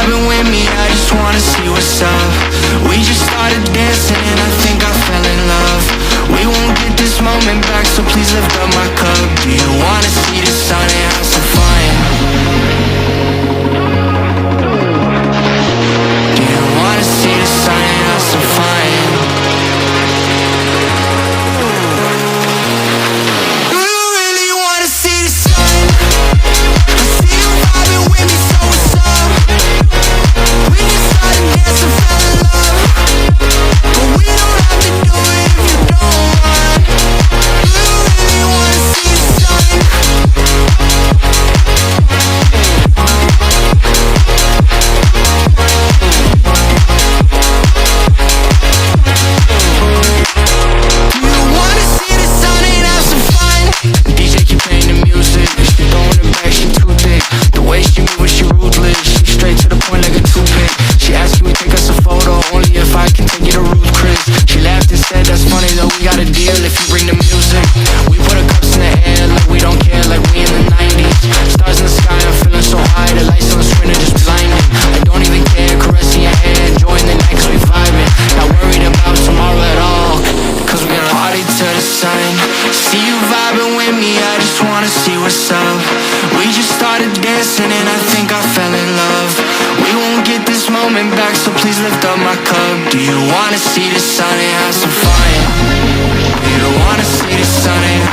vibing with me, I just wanna see what's up. We just started dancing and I think I fell in love. We won't get this moment back, so please lift up my cup. Do you wanna see the sun and have some fun? Do you wanna see the sun and have some fun? If you bring the music, we put our cups in the air like we don't care, like we in the 90s. Stars in the sky, I'm feeling so high, the lights on the screen are just blinding. I don't even care, caressing your hair, enjoying the night cause we vibing. Not worried about tomorrow at all, cause we gonna party to the sun. See you vibing with me, I just wanna see what's up. We just started dancing and I think I fell in love. We won't get this moment back, so please lift up my cup. Do you wanna see the sun and have some fun? You wanna see the sun and